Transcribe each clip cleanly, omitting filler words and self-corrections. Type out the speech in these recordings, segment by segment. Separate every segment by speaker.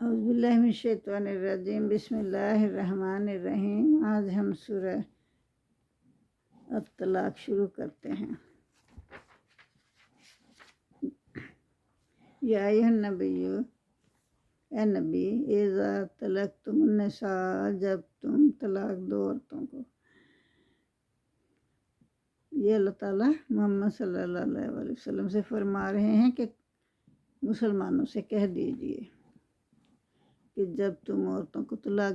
Speaker 1: اعوذ باللہ من الشیطان الرجیم، بسم اللہ الرحمن الرحیم۔ آج ہم سورہ الطلاق شروع کرتے ہیں۔ یا ایھا النبی، اے نبی، اذا طلقتم النساء، جب تم طلاق دو عورتوں کو۔ یہ اللہ تعالیٰ محمد صلی اللہ علیہ وسلم سے فرما رہے ہیں کہ مسلمانوں سے کہہ دیجئے کہ جب تم عورتوں کو طلاق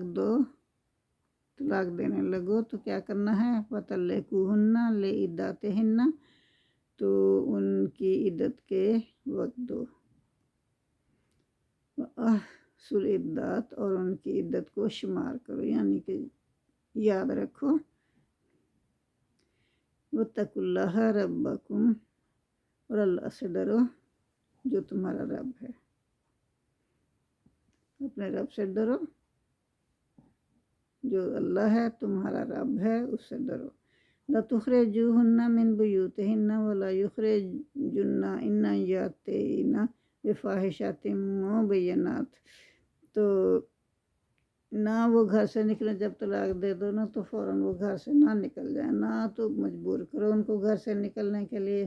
Speaker 1: دینے لگو تو کیا کرنا ہے؟ فَطَلِّقُوهُنَّ لِعِدَّتِهِنَّ، تو ان کی عدت کے وقت دو۔ وَأَحْصُوا الْعِدَّةَ، اور ان کی عدت کو شمار کرو، یعنی کہ یاد رکھو۔ وَاتَّقُوا اللَّهَ رَبَّكُمْ، اور اللہ سے ڈرو جو تمہارا رب ہے، اپنے رب سے ڈرو، جو اللہ ہے تمہارا رب ہے، اس سے ڈرو۔ لَا تُخْرِجُوهُنَّ مِن بُيُوتِهِنَّ وَلَا يُخْرِجْنَ إِلَّا أَن يَأْتِينَ بِفَاحِشَةٍ مُبَيِّنَةٍ، تو نہ وہ گھر سے نکلیں، جب طلاق دے دو نا تو فوراً وہ گھر سے نہ نکل جائیں، نہ تو مجبور کرو ان کو گھر سے نکلنے کے لیے،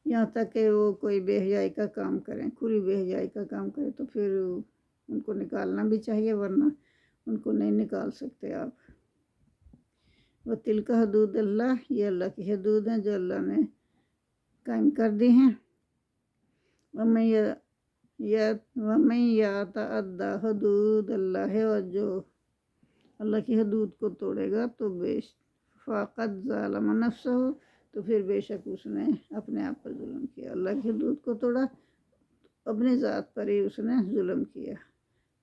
Speaker 1: یہاں تک کہ وہ کوئی بے حیائی کا کام کریں، کھلی بے حیائی کا کام کریں تو پھر ان کو نکالنا بھی چاہیے، ورنہ ان کو نہیں نکال سکتے آپ۔ وَتِلْكَ حُدُودُ اللَّهِ، یہ اللہ کی حدود ہیں جو اللہ نے قائم کر دی ہیں۔ وَمَن يَتَعَدَّ حُدُودَ اللَّهِ، اور جو اللہ کی حدود کو توڑے گا تو فَقَدْ ظَلَمَ نَفْسَهُ، تو پھر بے شک اس نے اپنے آپ پر ظلم کیا۔ اللہ کی حدود کو توڑا، اپنی ذات پر ہی اس نے ظلم کیا۔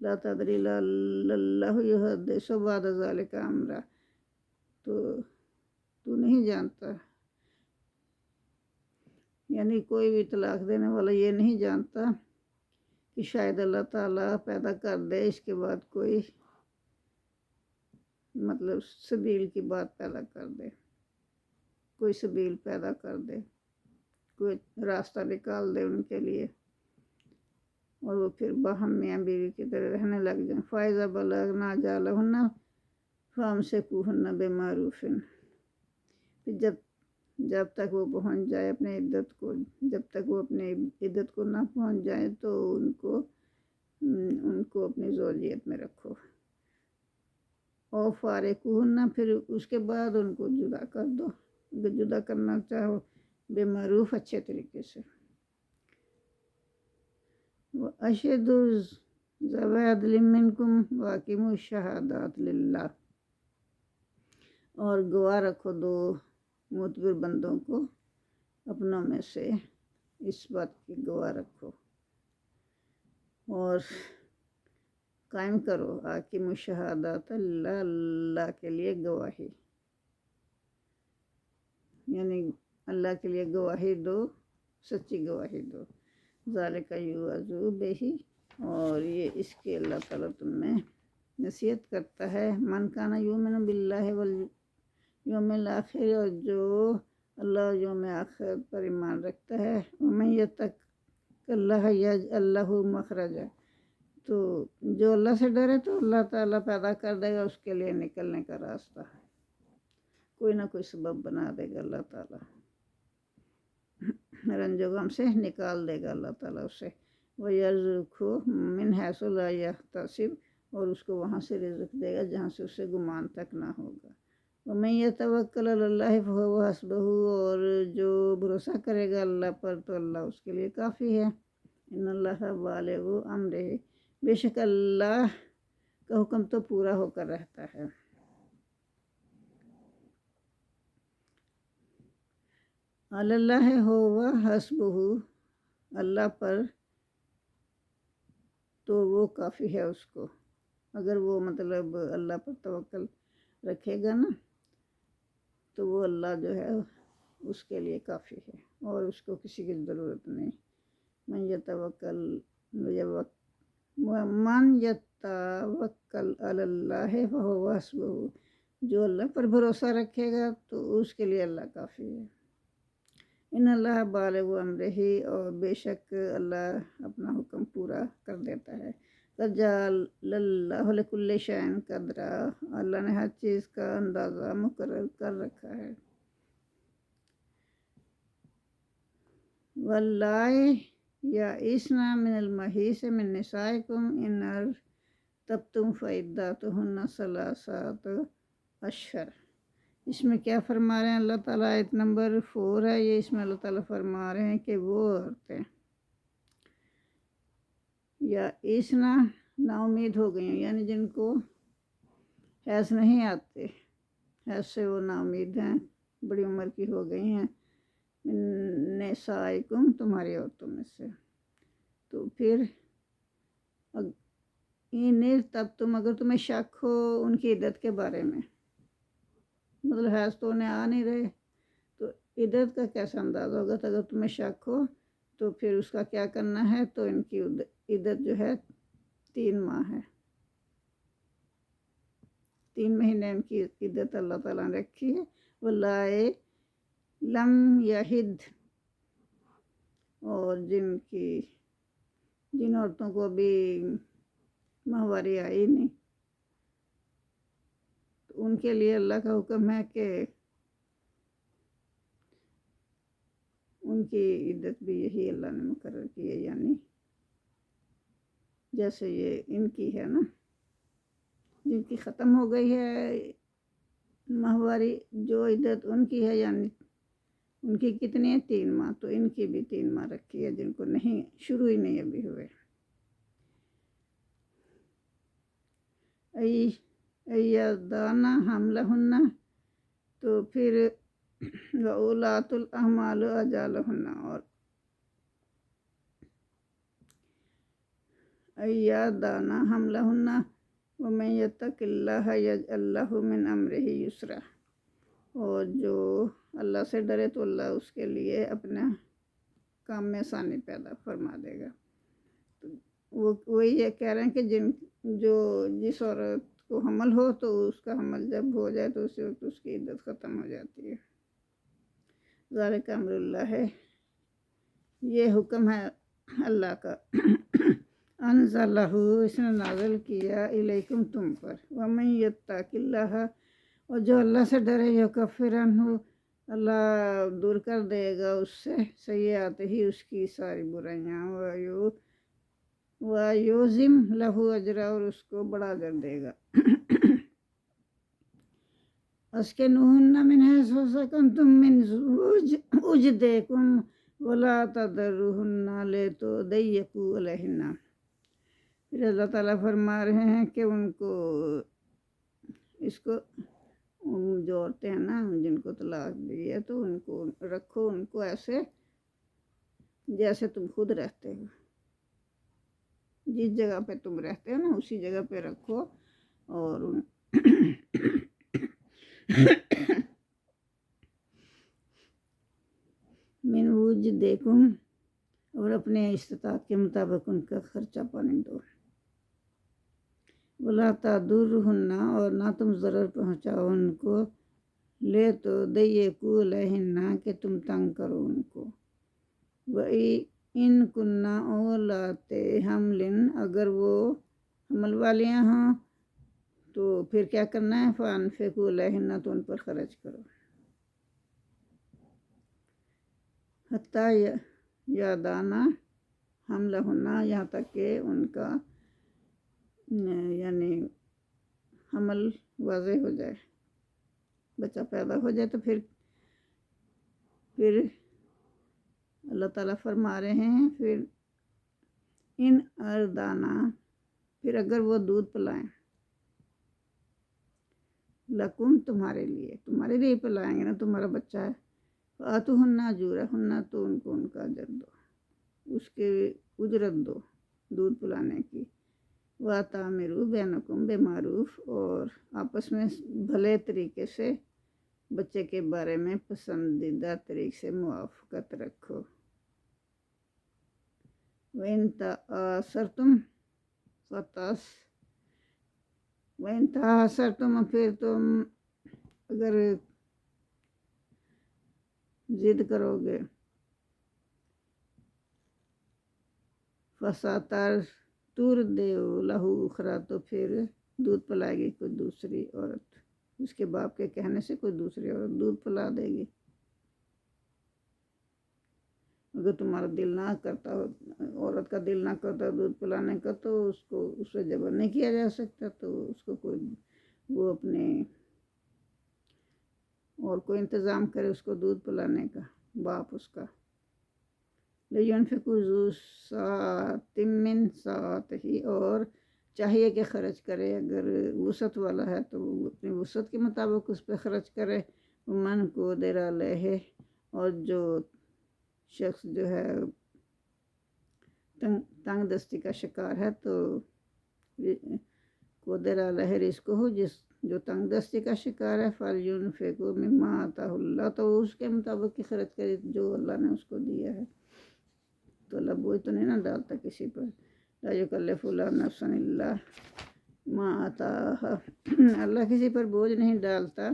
Speaker 1: لا تدری لعل اللہ یحدث بعد ذلک امرا، تو نہیں جانتا، یعنی کوئی بھی طلاق دینے والا یہ نہیں جانتا کہ شاید اللہ تعالیٰ پیدا کر دے اس کے بعد کوئی سبیل کی بات پیدا کر دے، کوئی سبیل پیدا کر دے، کوئی راستہ نکال دے ان کے لیے، اور وہ پھر باہم میاں بیوی کی طرح رہنے لگ جائیں۔ فَإِذَا بَلَغْنَ أَجَلَهُنَّ فَأَمْسِكُوهُنَّ بِمَعْرُوفٍ، جب تک وہ پہنچ جائے اپنے عدت کو، جب تک وہ اپنے عدت کو نہ پہنچ جائے تو ان کو اپنی زوجیت میں رکھو۔ اور فارقوہن، پھر اس کے بعد ان کو جدا کر دو، اگر جدا کرنا چاہو بِمَعْرُوف، اچھے طریقے سے۔ وَأَشْهِدُوا ذَوَا عَدْلٍ مِّنكُمْ وَأَقِیمُوا الشَّهَادَةَ لِلَّهِ، اور گواہ رکھو دو معتبر بندوں کو اپنوں میں سے، اس بات کی گواہ رکھو اور قائم کرو اقیموا الشہادۃ، اللہ کے لیے گواہی، یعنی اللہ کے لیے گواہی دو، سچی گواہی دو۔ ذالک یوعظ بہ، اور یہ اس کے اللہ تعالیٰ تم میں نصیحت کرتا ہے۔ من کان یؤمن باللہ والیوم الآخر، اور جو اللہ اور یوم آخر پر ایمان رکھتا ہے۔ ومن یتق اللہ یجعل لہ مخرجا، تو جو اللہ سے ڈرے تو اللہ تعالیٰ پیدا کر دے گا اس کے لیے نکلنے کا راستہ، کوئی نہ کوئی سبب بنا دے گا اللہ تعالیٰ، رنج و غم سے نکال دے گا اللہ تعالیٰ اسے۔ وَيَرْزُقْهُ مِنْ حَيْثُ لَا يَحْتَسِبُ، اور اس کو وہاں سے رزق دے گا جہاں سے اسے گمان تک نہ ہوگا۔ وَمَن يَتَوَکَّلْ عَلَى اللَّهِ فَهُوَ حَسْبُهُ، اور جو بھروسہ کرے گا اللہ پر تو اللہ اس کے لیے کافی ہے۔ ان اللہ بالغ امرہ، بے شک اللہ کا حکم تو پورا ہو کر رہتا ہے۔ علی اللہ ہوا حسبہ، اللہ پر تو وہ کافی ہے اس کو، اگر وہ اللہ پر توکل رکھے گا نا تو وہ اللہ جو ہے اس کے لیے کافی ہے، اور اس کو کسی کی ضرورت نہیں۔ من یتوکل علی اللہ فہو حسبہ، جو اللہ پر بھروسہ رکھے گا تو اس کے لیے اللہ کافی ہے۔ ان اللہ بالغ امرہ، اور بے شک اللہ اپنا حکم پورا کر دیتا ہے۔ تجعل اللہ لکل شیء قدرا، اللہ نے ہر چیز کا اندازہ مقرر کر رکھا ہے۔ واللائے یئسن من المحیض من نسائکم ان ارتبتم فعدتہن ثلاثۃ اشہر۔ اس میں کیا فرما رہے ہیں اللہ تعالیٰ؟ آیت نمبر 4 ہے یہ، اس میں اللہ تعالیٰ فرما رہے ہیں کہ وہ عورتیں یا اسنا نا امید ہو گئی ہیں، یعنی جن کو حیض نہیں آتے، حیض سے وہ نا امید ہیں، بڑی عمر کی ہو گئی ہیں، نسائکم تمہاری عورتوں میں سے، تو پھر تب تم اگر تمہیں شک ہو ان کی عدت کے بارے میں، مطلب حیض تو انہیں آ نہیں رہے تو عدت کا کیسا انداز ہوگا، تو اگر تمہیں شک ہو تو پھر اس کا کیا کرنا ہے، تو ان کی عدت جو ہے 3 ماہ ہے، 3 مہینے ان کی عدت اللہ تعالیٰ نے رکھی ہے۔ واللائے لم یحد، اور جن عورتوں کو ابھی ماہواری آئی نہیں، تو ان کے لیے اللہ کا حکم ہے کہ ان کی عدت بھی یہی اللہ نے مقرر کی ہے، یعنی جیسے یہ ان کی ہے نا، جن کی ختم ہو گئی ہے ماہواری، جو عدت ان کی ہے، یعنی ان کی کتنی ہے 3 ماہ، تو ان کی بھی 3 ماہ رکھی ہے جن کو نہیں، شروع ہی نہیں ابھی ہوئے۔ ایدانہ حملہن، تو پھر وَأُولَاتُ الْأَحْمَالِ أَجَالُهُنَّ، اور ایدانہ حملہن وَمَن يَتَّقِ اللَّهَ يَجْعَل لَّهُ مِنْ أَمْرِهِ يُسْرًا، اور جو اللہ سے ڈرے تو اللہ اس کے لیے اپنا کام میں آسانی پیدا فرما دے گا۔ وہ یہ کہہ رہے ہیں کہ جس عورت کو حمل ہو تو اس کا حمل جب ہو جائے تو اسی وقت اس کی عدت ختم ہو جاتی ہے۔ ذالک امر اللہ ہے، یہ حکم ہے اللہ کا، انزلہ، اس نے نازل کیا، الیکم، تم پر، ومن یتق اللہ، اور جو اللہ سے ڈرے، یکفر عنہ، اللہ دور کر دے گا اس سے سیئات ہی، اس کی ساری برائیاں، وَيُعْظِمْ لَهُ اجرا، اور اس کو بڑا اجر دے گا۔ اسکنوہن من حیث سکنتم من وجدکم ولا تضروہن لتضیقوا علیہن، پھر اللہ تعالیٰ فرما رہے ہیں کہ ان کو، اس کو، جو عورتیں ہیں نا جن کو طلاق دی ہے تو ان کو رکھو، ان کو ایسے جیسے تم خود رہتے ہو، جس جگہ پہ تم رہتے ہو نا اسی جگہ پہ رکھو، اور من وجدکم، اور اپنے استطاعت کے مطابق ان کا خرچہ پانی دو، ولا تضروہن، اور نہ تم ضرر پہنچاؤ ان کو، لتضیقوا علیہن، کہ تم تنگ کرو ان کو، وَإِن كُنَّ أُولَاتِ حَمْلٍ، اگر وہ حمل والیاں ہوں تو پھر کیا کرنا ہے، فَأَنفِقُوا عَلَيْهِنَّ، تو ان پر خرچ کرو، حتیٰ یضعن حملہن، یہاں تک کہ ان کا یعنی حمل واضح ہو جائے، بچہ پیدا ہو جائے، تو پھر اللہ تعالیٰ فرما رہے ہیں، پھر ان اردانہ، پھر اگر وہ دودھ پلائیں، لکم، تمہارے لیے پلائیں گے نا، تمہارا بچہ ہے، فآتوہن اجورہن، تو ان کو ان کا اجر دو، اس کے اجرت دو دودھ پلانے کی، وَأَتَمِرُوا بَيْنَكُم بِمَعْرُوف، اور آپس میں بھلے طریقے سے بچے کے بارے میں پسندیدہ طریقے سے موافقت رکھو۔ وَإِن تَعَاسَرْتُمْ پھر تم اگر ضد کرو گے، فساتر تور دے لہو اخرا، تو پھر دودھ پلائے گی کوئی دوسری عورت، اس کے باپ کے کہنے سے کوئی دوسری عورت دودھ پلا دے گی۔ اگر تمہارا دل نہ کرتا ہو، عورت کا دل نہ کرتا دودھ پلانے کا، تو اس کو اس پہ جبر نہیں کیا جا سکتا، تو اس کو کوئی وہ اپنے اور کوئی انتظام کرے اس کو دودھ پلانے کا، باپ اس کا۔ لِيُنْفِقُ ذُو سَعَةٍ مِّن سَعَتِهِ، اور چاہیے کہ خرچ کرے، اگر وسعت والا ہے تو وہ اپنی وسعت کے مطابق اس پہ خرچ کرے۔ من قدر علیہ، اور جو شخص جو ہے تنگ دستی کا شکار ہے، تو قدر علیہ رزقہ، جو تنگ دستی کا شکار ہے، فَلْيُنْفِقْ مِمَّا آتَاهُ اللَّهُ، تو اس کے مطابق کی خرچ کرے جو اللہ نے اس کو دیا ہے۔ تو اللہ بوجھ تو نہیں نہ ڈالتا کسی پر۔ لا یکلف اللہ نفسا الا ما آتاہا، اللہ کسی پر بوجھ نہیں ڈالتا،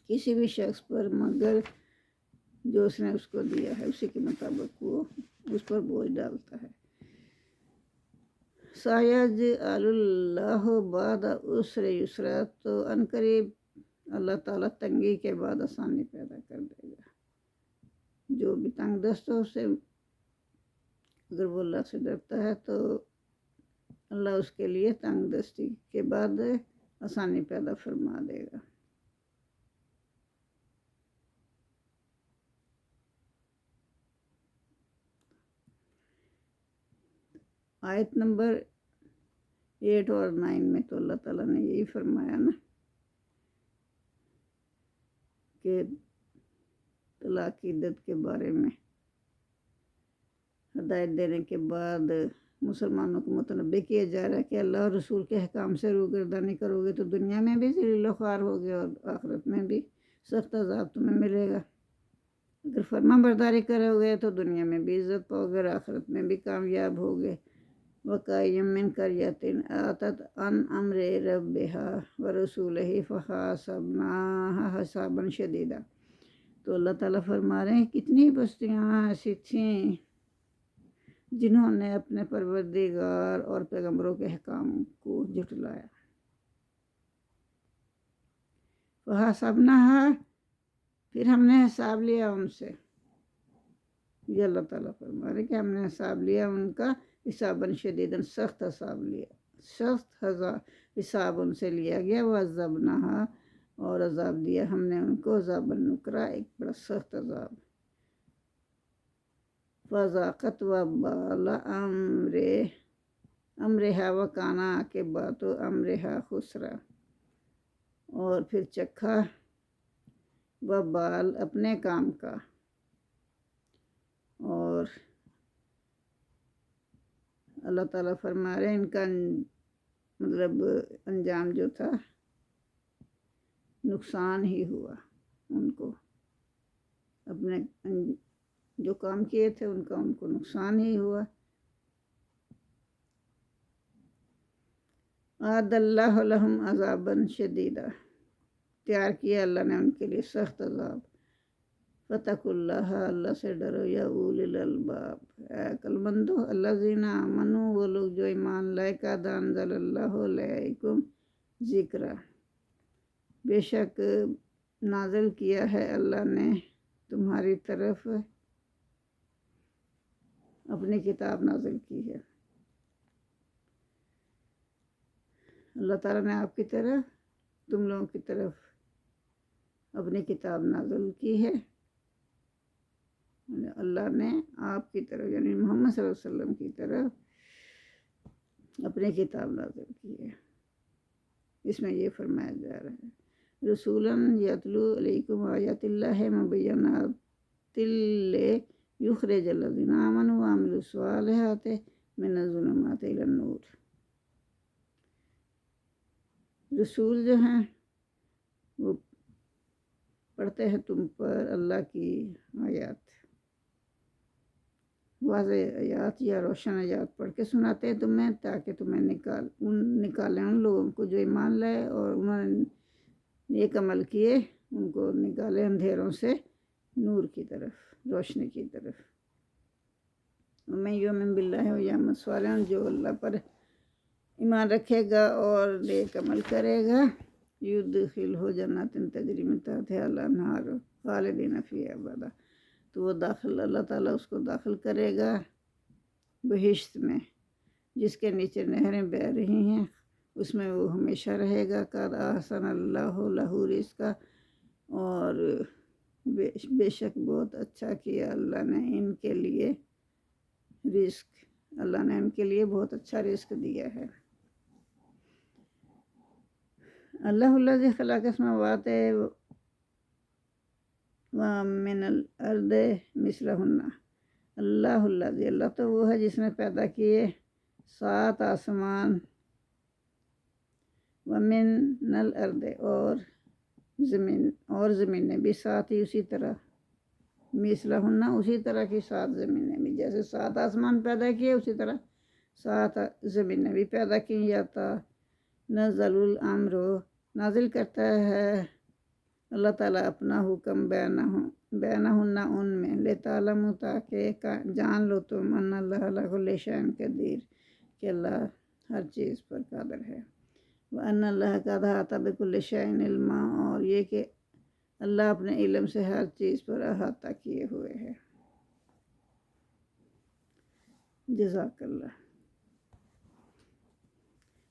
Speaker 1: کسی بھی شخص پر، مگر جو اس نے اس کو دیا ہے اسی کے مطابق وہ اس پر بوجھ ڈالتا ہے۔ سَيَجْعَلُ اللَّهُ بَعْدَ عُسْرٍ یُسْرًا، تو عنقریب اللہ تعالیٰ تنگی کے بعد آسانی پیدا کر دے گا۔ جو بھی تنگ دست ہو، اسے اگر وہ اللہ سے ڈرتا ہے تو اللہ اس کے لیے تنگ دستی کے بعد آسانی پیدا فرما دے گا۔ آیت نمبر 8 اور 9 میں تو اللہ تعالیٰ نے یہی فرمایا نا کہ طلاق کی عدت کے بارے میں ہدایت دینے کے بعد مسلمانوں کو متنبع کیا جا رہا ہے کہ اللہ اور رسول کے حکام سے روگردانی کرو گے تو دنیا میں بھی ذلیل و خوار ہوگے اور آخرت میں بھی سخت عذاب تمہیں ملے گا۔ اگر فرما برداری کرو گے تو دنیا میں بھی عزت پاؤ گے اور آخرت میں بھی کامیاب ہوگے۔ وَكَأَيٍّ مِّن قَرْيَةٍ آتَتْ عَنْ أَمْرِ رَبِّهَا وَرُسُولِهِ فَحَاسَبْنَاهَا حِسَابًا شَدِيدًا، تو اللہ تعالیٰ فرما رہے ہیں کتنی بستیاں ایسی تھیں جنہوں نے اپنے پروردگار اور پیغمبروں کے حکام کو جھٹلایا۔ فَحَاسَبْنَاهَا، پھر ہم نے حساب لیا ان سے، یہ اللہ تعالیٰ فرما رہے کہ ہم نے حساب لیا ان کا، حساباً شدیداً، سخت حساب لیا، سخت حساب ان سے لیا گیا۔ وَعَذَّبْنَاهَا، اور عذاب دیا ہم نے ان کو، عذاباً نُکْرا، ایک بڑا سخت عذاب۔ فَذَاقَتْ وَبَالَ أَمْرِهَا وَكَانَ عَاقِبَةُ أَمْرِهَا خُسْرًا، اور پھر چکھا وبال اپنے کام کا، اور اللہ تعالیٰ فرما رہے ہیں ان کا مطلب انجام جو تھا نقصان ہی ہوا ان کو، اپنے جو کام کیے تھے ان کو نقصان ہی ہوا۔ اعد اللہ لہم عذابا شدیدا، تیار کیا اللہ نے ان کے لیے سخت عذاب۔ فاتقوا اللہ، اللہ سے ڈرو، یا اولی الالباب، اے عقل مندو، الذین آمنوا، وہ لوگ جو ایمان لائے، قد انزل اللہ علیکم ذکرا، بے شک نازل کیا ہے اللہ نے تمہاری طرف اپنی کتاب نازل کی ہے۔ اللہ تعالیٰ نے آپ کی طرف، تم لوگوں کی طرف اپنی کتاب نازل کی ہے، اللہ نے آپ کی طرف یعنی محمد صلی اللہ علیہ وسلم کی طرف اپنی کتاب نازل کی ہے۔ اس میں یہ فرمایا جا رہا ہے رسولاً یتلو علیکم آیات اللہ مبینات لیخرج الذین آمنوا وعملوا الصالحات من الظلمات الی النور، رسول جو ہیں وہ پڑھتے ہیں تم پر اللہ کی آیات، واضح آیات یا روشن آیات پڑھ کے سناتے ہیں تمہیں، تاکہ تمہیں نکالیں ان لوگوں کو جو ایمان لائے اور انہوں نے نیک عمل کیے، ان کو نکالے اندھیروں سے نور کی طرف، روشنی کی طرف۔ ومن یؤمن باللہ ویعمل صالحا، جو اللہ پر ایمان رکھے گا اور نیک عمل کرے گا، یدخلہ جنات تجری من تحتہا الانہار خالدین فیہا ابدا، تو وہ اللہ تعالیٰ اس کو داخل کرے گا بہشت میں جس کے نیچے نہریں بہہ رہی ہیں، اس میں وہ ہمیشہ رہے گا۔ قد احسن اللہ لہ رزقا، اور بے شک بہت اچھا کیا اللہ نے ان کے لیے رزق، اللہ نے ان کے لیے بہت اچھا رزق دیا ہے۔ اللہ الذی خلق السماوات ومن الارض مثلہن، اللہ تو وہ ہے جس نے پیدا کیے 7 آسمان، ومن الارض اور زمینیں بھی 7 ہی اسی طرح، مثلہن اسی طرح کی 7 زمینیں بھی، جیسے 7 آسمان پیدا کیے اسی طرح 7 زمینیں بھی پیدا کی جاتا۔ نزل الامر، نازل کرتا ہے اللہ تعالیٰ اپنا حکم بینہن ان میں، لتعلموا تاکہ جان لو تم ان اللہ علی کل شیء قدیر، کہ اللہ ہر چیز پر قادر ہے، وان اللہ قد احاط بکل شیء علما، اور یہ کہ اللہ اپنے علم سے ہر چیز پر احاطہ کیے ہوئے ہے۔ جزاک اللہ۔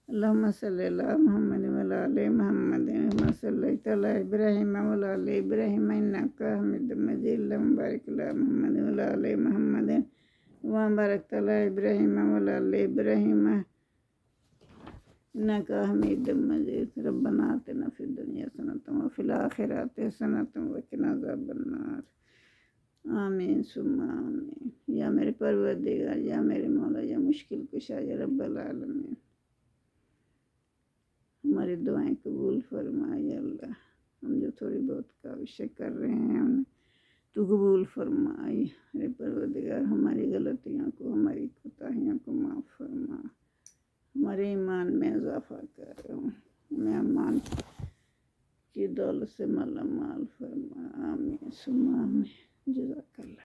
Speaker 1: اللہم صلی علی محمد وعلی آل محمد کما صلیت علی ابراہیم وعلی آل ابراہیم انک حمید مجید، اللہم بارک علی محمد وعلی آل محمد کما بارکت علی ابراہیم وعلی آل ابراہیم انک حمید مجید۔ ربنا آتنا فی الدنیا حسنۃ وفی الآخرۃ حسنۃ وقنا عذاب النار، آمین ثم آمین۔ یا میرے پروردگار، یا میرے مولا، یا مشکل کشا، یا رب العالمین، ہماری دعائیں قبول فرمائے اللہ، ہم جو تھوڑی بہت کاوشیں کر رہے ہیں انہیں تو قبول فرمائی۔ میرے پروردگار ہماری غلطیوں کو، ہماری کوتاہیوں کو معاف فرما، ہمارے ایمان میں اضافہ کر، ہمیں ایمان کی دولت سے مالا مال فرما، آمین ثم آمین۔ جزاک اللہ۔